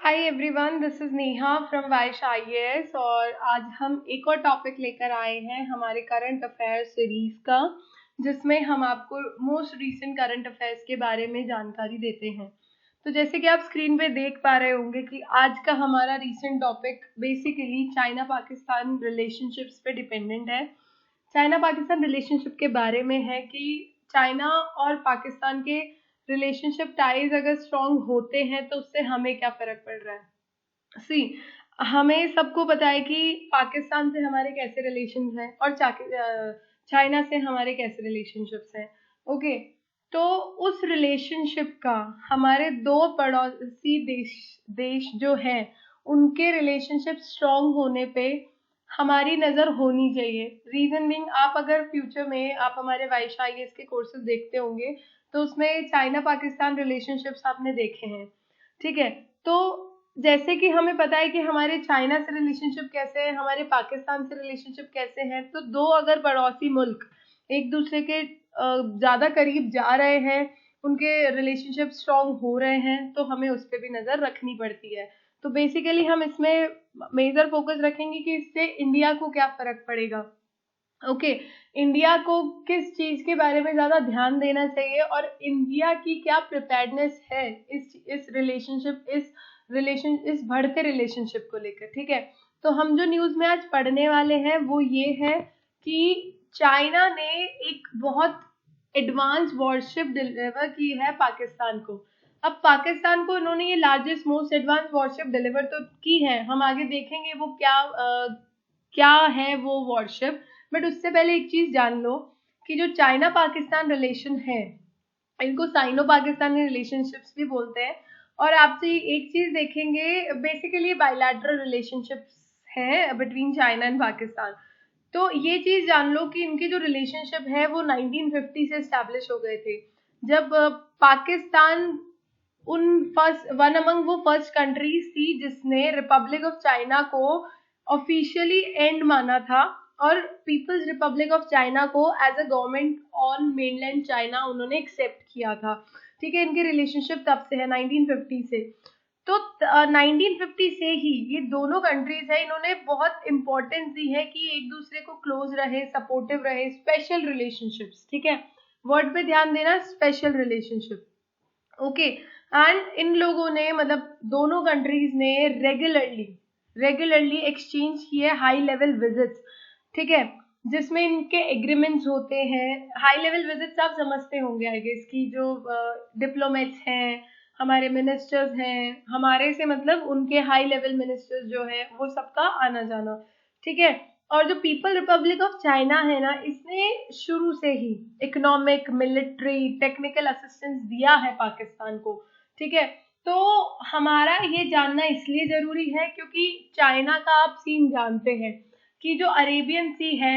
Hi everyone, this is Neha from Vaish IAS और आज हम एक और टॉपिक लेकर आए हैं हमारे करंट अफेयर्स सीरीज का, जिसमें हम आपको मोस्ट रीसेंट करंट अफेयर्स के बारे में जानकारी देते हैं। तो जैसे कि आप स्क्रीन पे देख पा रहे होंगे कि आज का हमारा recent topic basically China Pakistan relationships पे डिपेंडेंट है। चाइना पाकिस्तान रिलेशनशिप के बारे में है कि चाइना और पाकिस्तान के रिलेशनशिप टाइज अगर स्ट्रॉन्ग होते हैं तो उससे हमें क्या फर्क पड़ रहा है। सी, हमें सबको पता है कि पाकिस्तान से हमारे कैसे रिलेशन हैं और चाइना से हमारे कैसे रिलेशनशिप्स हैं। ओके, तो उस रिलेशनशिप का हमारे दो पड़ोसी देश जो हैं उनके रिलेशनशिप स्ट्रॉन्ग होने पे हमारी नज़र होनी चाहिए। रीजन बीइंग, आप अगर फ्यूचर में आप हमारे वाइश आईएएस के कोर्सेज देखते होंगे तो उसमें चाइना पाकिस्तान रिलेशनशिप्स आपने देखे हैं। ठीक है, तो जैसे कि हमें पता है कि हमारे चाइना से रिलेशनशिप कैसे हैं, हमारे पाकिस्तान से रिलेशनशिप कैसे हैं, तो दो अगर पड़ोसी मुल्क एक दूसरे के ज़्यादा करीब जा रहे हैं, उनके रिलेशनशिप स्ट्रॉन्ग हो रहे हैं, तो हमें उस पर भी नज़र रखनी पड़ती है। तो बेसिकली हम इसमें मेजर फोकस रखेंगे कि इससे इंडिया को क्या फ़र्क पड़ेगा। ओके, इंडिया को किस चीज के बारे में ज्यादा ध्यान देना चाहिए और इंडिया की क्या प्रिपेयर्डनेस है इस बढ़ते रिलेशनशिप को लेकर। ठीक है, तो हम जो न्यूज में आज पढ़ने वाले हैं वो ये है कि चाइना ने एक बहुत एडवांस वॉरशिप डिलीवर की है पाकिस्तान को। अब पाकिस्तान को इन्होंने ये largest most advance worship deliver तो की है, हम आगे देखेंगे वो क्या है वो वॉरशिप। बट उससे पहले एक चीज जान लो कि जो चाइना पाकिस्तान रिलेशन है, इनको साइनो पाकिस्तानी रिलेशनशिप्स भी बोलते हैं। और आपसे एक चीज देखेंगे, बेसिकली बायलैटरल रिलेशनशिप्स हैं बिटवीन चाइना एंड पाकिस्तान। तो ये चीज जान लो कि इनकी जो रिलेशनशिप है वो 1950 से एस्टैब्लिश हो गए थे, जब पाकिस्तान वन अमंग वो फर्स्ट कंट्रीज थी जिसने रिपब्लिक ऑफ चाइना को ऑफिशियली एंड माना था और पीपल्स रिपब्लिक ऑफ चाइना को as a government on mainland China उन्होंने एक्सेप्ट किया था। ठीक है, इनकी रिलेशनशिप तब से है 1950 से। तो 1950 से ही ये दोनों कंट्रीज है, इन्होंने बहुत इंपॉर्टेंस दी है कि एक दूसरे को क्लोज रहे, सपोर्टिव रहे, स्पेशल रिलेशनशिप्स। ठीक है, वर्ड पे ध्यान देना, special relationship. Okay, and in लोगों ने मतलब दोनों कंट्रीज ने रेगुलरली एक्सचेंज किए हाई लेवल विजिट्स। ठीक है, जिसमें इनके एग्रीमेंट्स होते हैं। हाई लेवल विजिट्स आप समझते होंगे आई गेस की जो डिप्लोमेट्स हैं, हमारे मिनिस्टर्स हैं, हमारे से मतलब उनके हाई लेवल मिनिस्टर्स जो है वो सबका आना जाना। ठीक है, और जो पीपल रिपब्लिक ऑफ चाइना है ना, इसने शुरू से ही इकोनॉमिक, मिलिट्री, टेक्निकल असिस्टेंस दिया है पाकिस्तान को। ठीक है, तो हमारा ये जानना इसलिए जरूरी है क्योंकि चाइना का आप सीन जानते हैं कि जो अरेबियन सी है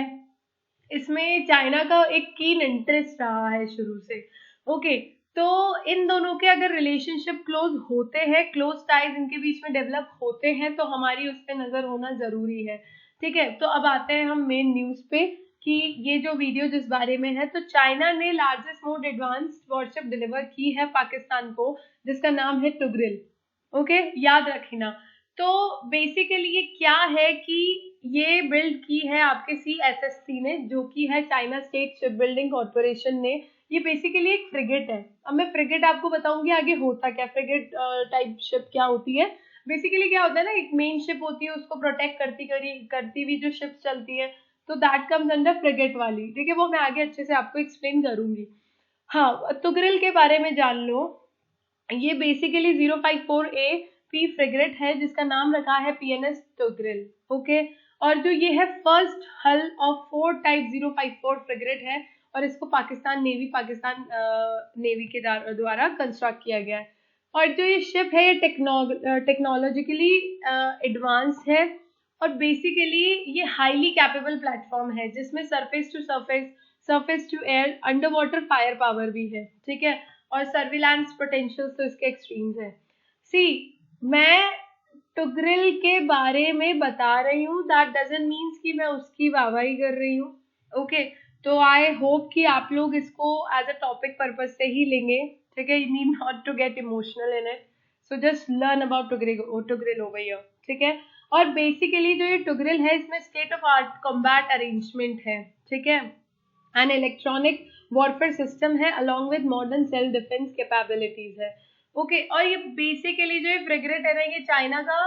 इसमें चाइना का एक कीन इंटरेस्ट रहा है शुरू से। ओके, तो इन दोनों के अगर रिलेशनशिप क्लोज होते हैं, क्लोज टाइज इनके बीच में डेवलप होते हैं, तो हमारी उस पर नजर होना जरूरी है। ठीक है, तो अब आते हैं हम मेन न्यूज पे कि ये जो वीडियो जिस बारे में है, तो चाइना ने largest most advance worship deliver की है पाकिस्तान को, जिसका नाम है टुगरिल। ओके, याद रखना। तो बेसिकली ये क्या है कि ये बिल्ड की है आपके CSSC ने, जो कि है China State shipbuilding corporation ने। ये बेसिकली एक फ्रिगेट है। अब मैं फ्रिगेट आपको बताऊंगी आगे होता क्या, फ्रिगेट टाइप शिप क्या होती है। बेसिकली क्या होता है ना, एक मेन शिप होती है, उसको प्रोटेक्ट करती हुई जो शिप चलती है, तो दैट कम्स अंडर फ्रिगेट वाली। ठीक है, वो मैं आगे अच्छे से आपको एक्सप्लेन करूंगी। हाँ, तुगरिल के बारे में जान लो। ये बेसिकली 054A पी फ्रिगेट है जिसका नाम रखा है PNS तुगरिल। ओके, और जो ये है फर्स्ट हल ऑफ 4 टाइप 054 फ्रिगेट है और इसको पाकिस्तान नेवी के द्वारा कंस्ट्रक्ट किया गया है। और जो ये शिप है ये टेक्नोलॉजिकली एडवांस है और बेसिकली ये हाईली कैपेबल प्लेटफॉर्म है जिसमें surface to surface, surface to air, underwater firepower भी है। ठीक है, और सर्विलांस पोटेंशियल तो इसके एक्सट्रीम्स है। सी, मैं टुगरिल के बारे में बता रही हूँ, दैट डजंट मीन्स कि मैं उसकी वाहवाही कर रही हूँ। ओके, तो आई होप कि आप लोग इसको एज अ टॉपिक पर्पज से ही लेंगे। ठीक है, you need not to get emotional in it. So just learn about Tughril over here, ठीक है। और बेसिकली जो ये टुगरिल है इसमें state of art combat arrangement है, ठीक है, एंड इलेक्ट्रॉनिक वॉरफेयर सिस्टम है along with modern self defence capabilities है, ओके। और ये बेसिकली जो ये फ्रिगेट है ना, ये चाइना का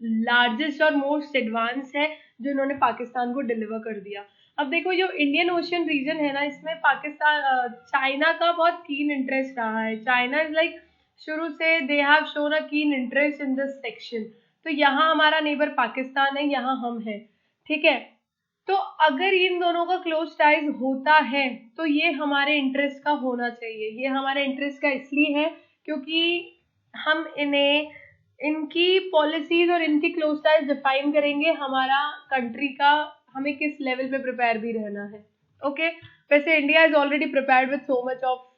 लार्जेस्ट और मोस्ट एडवांस है जो इन्होंने पाकिस्तान को डिलीवर कर दिया। अब देखो जो इंडियन ओशियन रीजन है ना, इसमें पाकिस्तान चाइना का बहुत कीन इंटरेस्ट रहा है। चाइना इज लाइक शुरू से they have shown a keen interest in this section. तो यहाँ हमारा नेबर पाकिस्तान है, यहाँ हम हैं, ठीक है। तो अगर इन दोनों का क्लोज टाइज होता है तो ये हमारे इंटरेस्ट का होना चाहिए। ये हमारे इंटरेस्ट का इसलिए है क्योंकि हम इन्हें इनकी पॉलिसीज और इनकी क्लोज टाइज डिफाइन करेंगे हमारा कंट्री का हमें किस लेवल पे प्रिपेयर भी रहना है, ओके। वैसे India is already prepared with so much of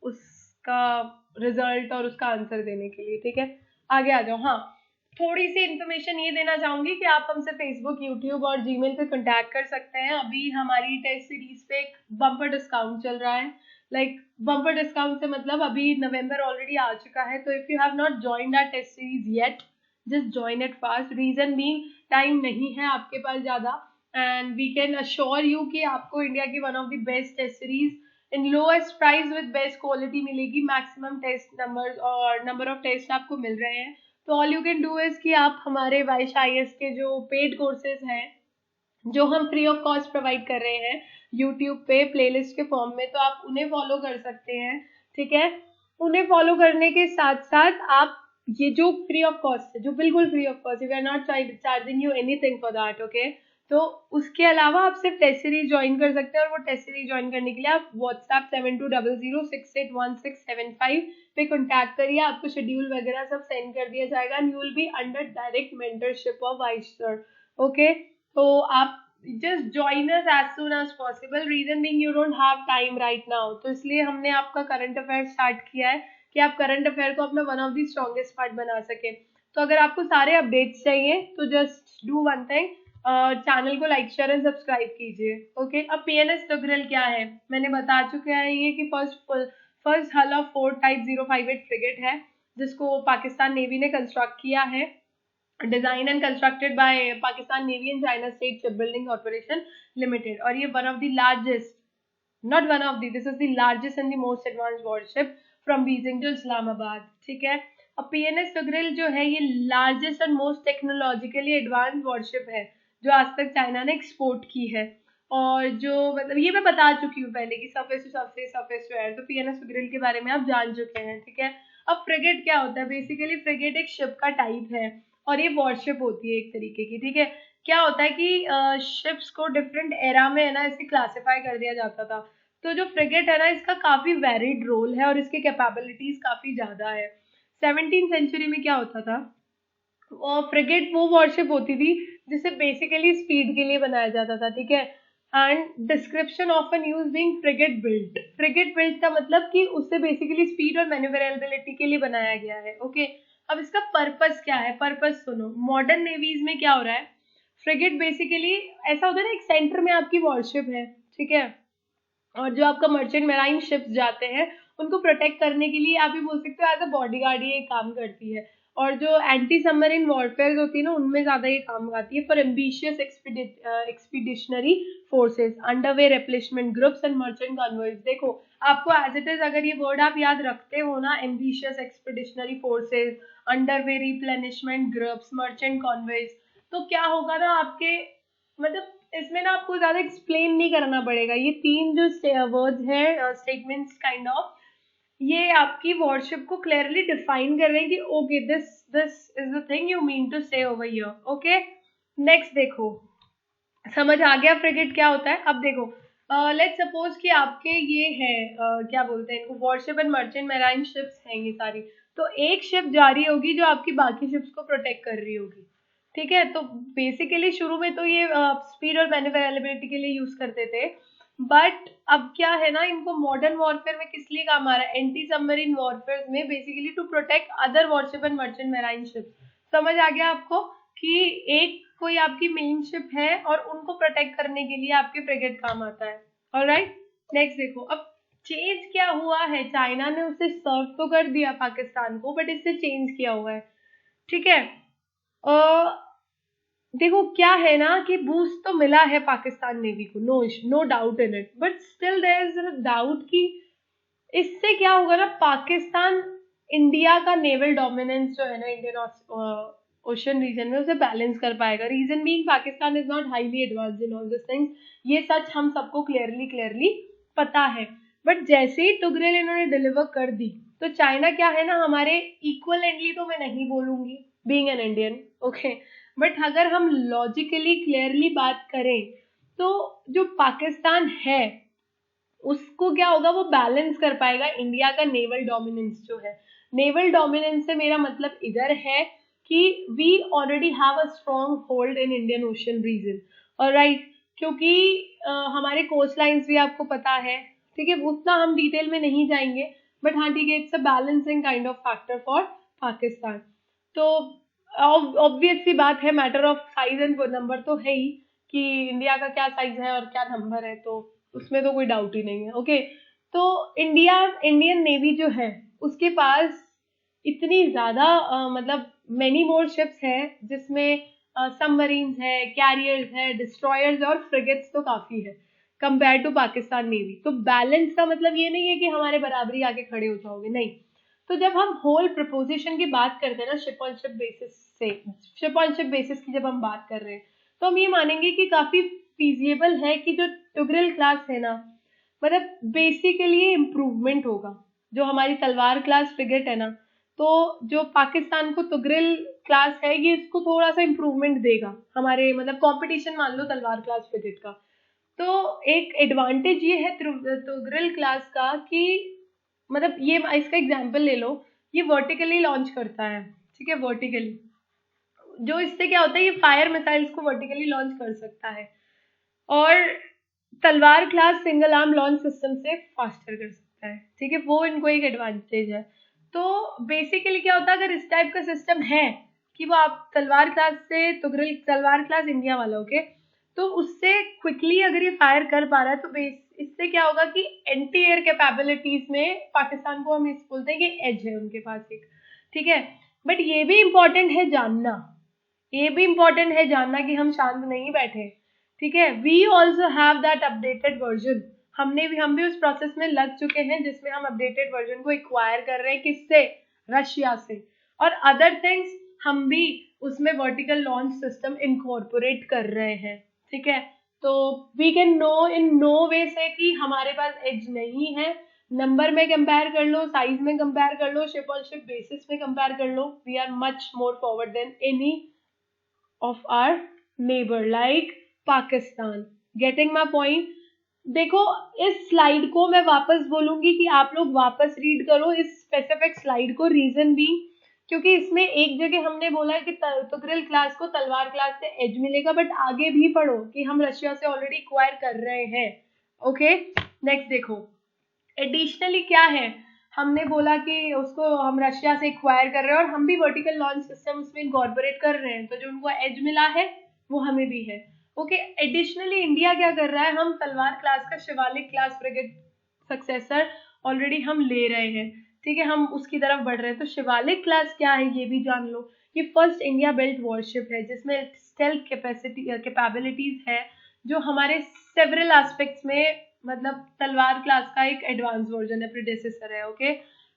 उसका रिजल्ट और उसका आंसर देने के लिए, ठीक है। आगे आ जाओ। हाँ, थोड़ी सी इन्फॉर्मेशन ये देना चाहूंगी कि आप हमसे फेसबुक, यूट्यूब और जीमेल पे कांटेक्ट कर सकते हैं। अभी हमारी टेस्ट सीरीज पे एक बम्पर डिस्काउंट चल रहा है। लाइक बम्पर डिस्काउंट से मतलब अभी नवंबर ऑलरेडी आ चुका है, तो if you have not joined our test series yet, just join it fast. Reason being time नहीं है आपके पास ज़्यादा, and we can assure you कि आपको इंडिया की one of the best test series in lowest price with best quality मिलेगी। Maximum test number और नंबर ऑफ टेस्ट आपको मिल रहे हैं। तो all you can do is कि आप हमारे वाइश के जो पेड कोर्सेज हैं जो हम फ्री ऑफ कॉस्ट प्रोवाइड कर रहे हैं यूट्यूब पे प्लेलिस्ट के फॉर्म में, तो आप उन्हें फॉलो कर सकते हैं, ठीक है। उन्हें फॉलो करने के साथ साथ आप ये जो फ्री ऑफ कॉस्ट है, जो बिल्कुल फ्री ऑफ कॉस्ट है, we are not charging you anything for that, okay. तो उसके अलावा आप सिर्फ टेस्ट सीरीज ज्वाइन कर सकते हैं, और वो टेस्ट सीरीज ज्वाइन करने के लिए आप व्हाट्सएप 7200681675 पे कॉन्टैक्ट करिए। आपको शेड्यूल वगैरह सब सेंड कर दिया जाएगा and you will be under direct mentorship of vice sir, okay. तो आप just join us as soon as possible. Reason being you don't have time right now, तो इसलिए हमने आपका करंट अफेयर स्टार्ट किया है कि आप करंट अफेयर को अपना one of the strongest part बना सके। तो अगर आपको सारे अपडेट्स चाहिए तो just do one thing, channel को लाइक शेयर एंड सब्सक्राइब कीजिए, ओके। अब PNS टुगरिल क्या है मैंने बता चुका है ये कि फर्स्ट हल ऑफ 4 टाइप 058 फ्रिगेट है जिसको पाकिस्तान नेवी ने कंस्ट्रक्ट किया है। Design and constructed by Pakistan navy and China State shipbuilding Corporation Limited, और ये one of the largest, not one of the, this is the largest and the most advance warship from Beijing to Islamabad, ठीक है। अब PNS Tughril जो है ये largest and most technologically advance warship है जो आज तक चाइना ने एक्सपोर्ट की है। और जो मतलब ये मैं बता चुकी हूँ पहले कि surface to surface, surface to air, तो PNS टुगरिल के बारे में आप जान चुके हैं, ठीक है। अब फ्रिगेट क्या होता है? बेसिकली फ्रिगेट एक शिप का टाइप है और ये वॉरशिप होती है एक तरीके की, ठीक है। क्या होता है कि शिप्स को डिफरेंट एरा में है ना इसे क्लासिफाई कर दिया जाता था। तो जो फ्रिगेट है ना इसका काफी वेरिड रोल है और इसके कैपेबिलिटीज काफी ज्यादा है। 17th सेंचुरी में क्या होता था, और फ्रिगेट वो वॉरशिप होती थी जिसे बेसिकली स्पीड के लिए बनाया जाता था, ठीक है। And description often use being frigate built. Frigate built का मतलब कि उससे बेसिकली स्पीड और मैन्यूवरेबिलिटी के लिए बनाया गया है, ओके। अब इसका पर्पस क्या है? पर्पस सुनो। मॉडर्न नेवीज में क्या हो रहा है, फ्रिगेट बेसिकली ऐसा होता है ना, एक सेंटर में आपकी वॉरशिप है, ठीक है, और जो आपका मर्चेंट मैराइन शिप्स जाते हैं उनको प्रोटेक्ट करने के लिए आप भी बोल सकते हो एज अ बॉडीगार्ड ये काम करती है। और जो एंटी सबमरीन वॉरफेयर होती है ना उनमें ज्यादा ये काम आती है for amphibious expeditionary forces, underway replacement groups and merchant convoys. देखो आपको एज इट इज अगर ये वर्ड आप याद रखते हो ना, amphibious expeditionary forces, underway replenishment groups, merchant convoys, तो क्या होगा ना आपके मतलब इसमें ना आपको ज्यादा एक्सप्लेन नहीं करना पड़ेगा। ये तीन जो वर्ड्स हैं, स्टेटमेंट्स काइंड ऑफ, ये आपकी वॉरशिप को क्लियरली डिफाइन कर रहे हैं कि okay this is the thing you mean to say over here, okay. Next देखो, समझ आ गया फ्रिगेट क्या होता है? अब देखो लेट्स सपोज कि आपके ये है क्या बोलते हैं इनको, worship and merchant marine ships हैं ये सारी। तो एक शिप जा रही होगी जो आपकी बाकी शिप्स को प्रोटेक्ट कर रही होगी, ठीक है। तो बेसिकली शुरू में तो ये स्पीड और मैन्यूवरेबिलिटी के लिए यूज करते थे, बट अब क्या है ना, इनको मॉडर्न वॉरफेयर में किस लिए काम आ रहा है? एंटी सबमरीन वॉरफेयर में basically to protect other warship and merchant marine ship. समझ आ गया आपको कि एक कोई आपकी मेन शिप है और उनको प्रोटेक्ट करने के लिए आपके फ्रिगेट काम आता है। ऑलराइट, नेक्स्ट देखो। अब चेंज क्या हुआ है, चाइना ने उसे सर्व तो कर दिया पाकिस्तान को, बट इससे चेंज किया हुआ है, ठीक है। देखो क्या है ना कि बूस्ट तो मिला है पाकिस्तान नेवी को, no doubt in it, but still there is a doubt कि इससे क्या होगा ना, पाकिस्तान इंडिया का नेवल डोमिनेंस जो है ना इंडियन ओशन रीजन में, उसे बैलेंस कर पाएगा। Reason being Pakistan is not highly advanced in all this things, ये सच हम सबको क्लियरली पता है। बट जैसे ही टुगरेल इन्होंने डिलीवर कर दी, तो चाइना क्या है ना हमारे इक्वलेंटली, तो मैं नहीं बोलूंगी being an Indian, okay, but अगर हम लॉजिकली क्लियरली बात करें तो जो पाकिस्तान है उसको क्या होगा, वो बैलेंस कर पाएगा इंडिया का नेवल डोमिनेंस जो है। नेवल डोमिनेंस से मेरा मतलब इधर है कि we already have a stronghold in Indian Ocean region, और राइट, क्योंकि हमारे कोस्ट लाइन्स भी आपको पता है, ठीक है, उतना हम डिटेल में नहीं जाएंगे, बट हाँ ठीक है, it's a balancing kind of factor for Pakistan. तो ऑब्वियस सी बात है, matter of size and number तो है ही, कि इंडिया का क्या साइज है और क्या नंबर है, तो उसमें तो कोई डाउट ही नहीं है, ओके। तो इंडियन नेवी जो है उसके पास इतनी ज्यादा मतलब मेनी मोर शिप्स है, जिसमें सबमरीन्स है, कैरियर्स है, डिस्ट्रॉयर्स और फ्रिगेट्स तो काफी है कंपेयर टू पाकिस्तान नेवी। तो बैलेंस का मतलब ये नहीं है कि हमारे बराबरी आके खड़े हो जाओगे, नहीं। तो जब हम होल प्रपोजिशन की बात करते हैं ना, शिप ऑन शिप बेसिस से, शिप ऑन शिप बेसिस की जब हम बात कर रहे हैं, तो हम ये मानेंगे कि काफी फीजिबल है कि जो टुगरिल क्लास है ना, मतलब बेसिकली इम्प्रूवमेंट होगा। जो हमारी तलवार क्लास फ्रिगेट है ना, तो जो पाकिस्तान को तुगरिल क्लास है, ये इसको थोड़ा सा इम्प्रूवमेंट देगा हमारे, मतलब कंपटीशन मान लो तलवार क्लास फ्रिगेट का। तो एक एडवांटेज ये है तुगरिल क्लास का कि मतलब ये इसका एग्जांपल ले लो, ये वर्टिकली लॉन्च करता है, ठीक है, वर्टिकली, जो इससे क्या होता है, ये फायर मिसाइल्स को वर्टिकली लॉन्च कर सकता है, और तलवार class single arm launch system से फास्टर कर सकता है, ठीक है, वो इनको एक एडवांटेज है। तो बेसिकली क्या होता है, अगर इस टाइप का सिस्टम है कि वो आप तलवार क्लास से तुगरिल, तलवार क्लास इंडिया वाला, ओके, तो उससे क्विकली अगर ये फायर कर पा रहा है, तो इससे क्या होगा कि एंटी एयर कैपेबिलिटीज में पाकिस्तान को हम इस बोलते हैं कि एज है उनके पास एक, ठीक है। बट ये भी इंपॉर्टेंट है जानना, ये भी इंपॉर्टेंट है जानना कि हम शांत नहीं बैठे, ठीक है। We also have that updated version, हम भी उस प्रोसेस में लग चुके हैं जिसमें हम अपडेटेड वर्जन को एक्वायर कर रहे हैं, किससे, रशिया से, और अदर थिंग्स हम भी उसमें वर्टिकल लॉन्च सिस्टम इनकॉर्पोरेट कर रहे हैं, ठीक है। तो we can no in no way say कि हमारे पास एज नहीं है, नंबर में कंपेयर कर लो, साइज में कंपेयर कर लो, शिप ऑन शिप बेसिस में कंपेयर कर लो, we are much more forward than any of our neighbor like Pakistan. Getting my point? देखो इस स्लाइड को मैं वापस बोलूंगी कि आप लोग वापस रीड करो इस स्पेसिफिक स्लाइड को, रीजन भी क्योंकि इसमें एक जगह हमने बोला है कि तुगरिल क्लास को तलवार क्लास से एज मिलेगा, बट आगे भी पढ़ो कि हम रशिया से ऑलरेडी एक्वायर कर रहे हैं, ओके। नेक्स्ट देखो, एडिशनली क्या है, हमने बोला कि उसको हम रशिया से एक्वायर कर रहे हैं और हम भी वर्टिकल लॉन्च सिस्टम उसमें इनकॉर्पोरेट कर रहे हैं, तो जो उनको एज मिला है वो हमें भी है, ओके। एडिशनली इंडिया क्या कर रहा है, हम तलवार क्लास का Shivalik class frigate successor already हम ले रहे हैं, ठीक है, हम उसकी तरफ बढ़ रहे हैं। तो शिवालिक क्लास क्या है ये भी जान लो, ये फर्स्ट इंडिया बिल्ट वॉरशिप है जिसमें स्टेल्थ कैपेबिलिटीज है, जो हमारे सेवरल एस्पेक्ट्स में, मतलब तलवार क्लास का एक एडवांस वर्जन है, प्रीडेसेसर है, okay.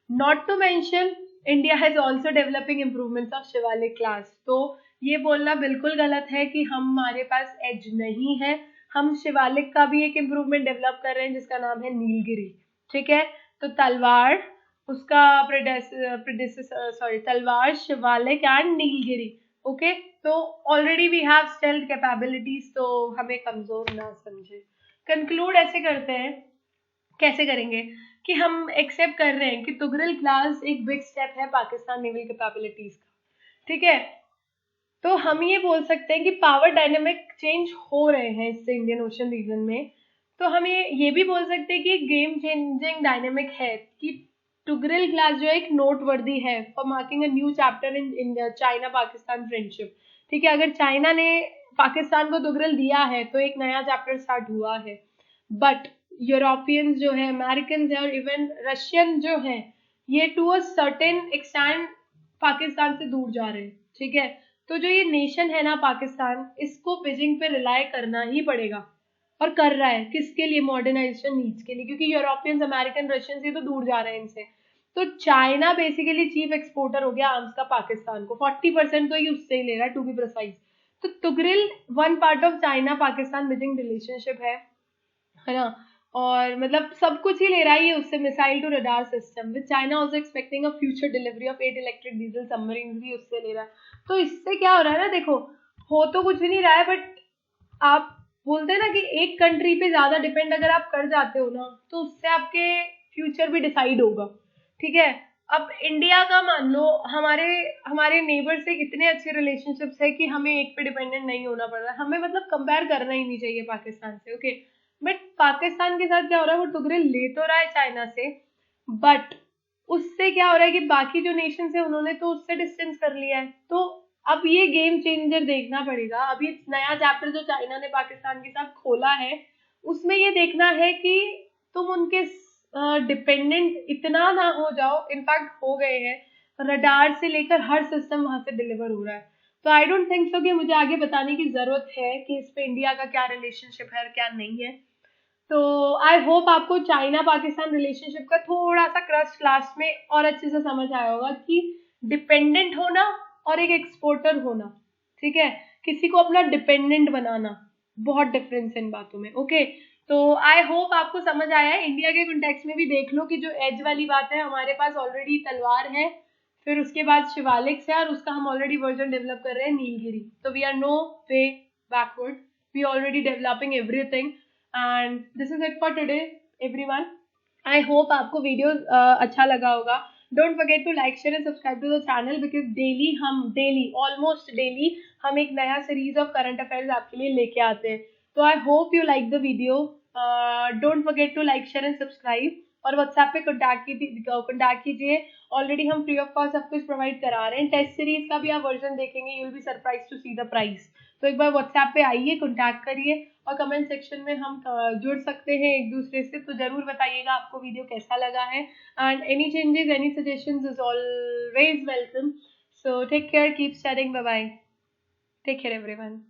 Not to mention India has also developing improvements of Shivalik class. तो ये बोलना बिल्कुल गलत है कि हमारे पास एज नहीं है, हम शिवालिक का भी एक इम्प्रूवमेंट डेवलप कर रहे हैं जिसका नाम है नीलगिरी, ठीक है। तो तलवार, उसका तलवार, शिवालिक एंड नीलगिरी, ओके। तो already we have stealth capabilities, तो हमें कमजोर ना समझे। कंक्लूड ऐसे करते हैं, कैसे करेंगे कि हम एक्सेप्ट कर रहे हैं कि तुगरिल क्लास एक बिग स्टेप है पाकिस्तान नेवल कैपेबिलिटीज का, ठीक है। तो हम ये बोल सकते हैं कि पावर डायनेमिक चेंज हो रहे हैं इससे इंडियन ओशन रीजन में। तो हम ये भी बोल सकते हैं कि गेम चेंजिंग डायनेमिक है कि टुगरिल क्लास जो है एक नोट वर्दी है for marking a new chapter in China Pakistan friendship, ठीक है। अगर चाइना ने पाकिस्तान को टुगरिल दिया है तो एक नया चैप्टर स्टार्ट हुआ है, बट यूरोपियंस जो है, अमेरिकन है और इवन रशियन जो है, ये to a certain extend Pakistan से दूर जा रहे हैं, ठीक है। तो जो ये नेशन है ना पाकिस्तान, इसको बीजिंग पे रिलाय करना ही पड़ेगा, और कर रहा है। किसके लिए? मॉडर्नाइजेशन नीड्स के लिए, क्योंकि यूरोपियंस, अमेरिकन, रशियन ये तो दूर जा रहे हैं इनसे। तो चाइना बेसिकली चीफ एक्सपोर्टर हो गया आर्म्स का पाकिस्तान को, 40% तो ये उससे ही ले रहा है टू बी प्रिसाइज। तो Tughril one part of China Pakistan Beijing relationship है ना, और मतलब सब कुछ ही ले रहा है ये उससे, missile to radar system with China also expecting a future delivery of 8 electric diesel submarine भी उससे ले रहा है। तो इससे क्या हो रहा है ना, देखो हो तो कुछ भी नहीं रहा है, बट आप बोलते हैं ना कि एक कंट्री पे ज्यादा डिपेंड अगर आप कर जाते हो ना, तो उससे आपके फ्यूचर भी डिसाइड होगा, ठीक है। अब इंडिया का मान लो, हमारे हमारे नेबर से इतने अच्छे रिलेशनशिप्स है कि हमें एक पे डिपेंडेंट नहीं होना पड़ रहा है, हमें मतलब कंपेयर करना ही नहीं चाहिए पाकिस्तान से, ओके। बट पाकिस्तान के साथ क्या हो रहा है, वो टुकड़े ले तो रहा है चाइना से, बट उससे क्या हो रहा है कि बाकी जो नेशन है उन्होंने तो उससे डिस्टेंस कर लिया है। तो अब ये गेम चेंजर देखना पड़ेगा। अभी नया चैप्टर जो चाइना ने पाकिस्तान के साथ खोला है, उसमें ये देखना है कि तुम उनके डिपेंडेंट इतना ना हो जाओ, इनफैक्ट हो गए हैं, रडार से लेकर हर सिस्टम वहां से डिलीवर हो रहा है। तो आई डोंट थिंक सो कि मुझे आगे बताने की जरूरत है कि इस पे इंडिया का क्या रिलेशनशिप है और क्या नहीं है। तो आई होप आपको चाइना पाकिस्तान रिलेशनशिप का थोड़ा सा क्रस्ट लास्ट में और अच्छे से समझ आया होगा कि डिपेंडेंट होना और एक एक्सपोर्टर होना, ठीक है, किसी को अपना डिपेंडेंट बनाना, बहुत डिफरेंस है इन बातों में, ओके। तो आई होप आपको समझ आया है। इंडिया के कॉन्टेक्स्ट में भी देख लो कि जो एज वाली बात है, हमारे पास ऑलरेडी तलवार है, फिर उसके बाद शिवालिक्स है, और उसका हम ऑलरेडी वर्जन डेवलप कर रहे हैं नीलगिरी। तो we are no way backward, we already developing everything, and this is it for today everyone. I hope आपको वीडियो अच्छा लगा होगा। Don't forget to like, share and subscribe to the channel, because daily almost daily हम एक नया series of current affairs आपके लिए लेके आते हैं। तो I hope you like the video. Don't forget to like, share and subscribe, और व्हाट्सएप पे कॉन्टैक्ट कीजिए। ऑलरेडी हम फ्री ऑफ कॉस्ट सब कुछ प्रोवाइड करा रहे हैं। टेस्ट सीरीज का भी आप वर्जन देखेंगे, you will be surprise to see the price. तो एक बार व्हाट्सएप पे आइए, कॉन्टैक्ट करिए, और कमेंट सेक्शन में हम जुड़ सकते हैं एक दूसरे से। तो जरूर बताइएगा आपको वीडियो कैसा लगा है, and any changes, any suggestions is always welcome. So take care, keep sharing, bye bye, take care everyone.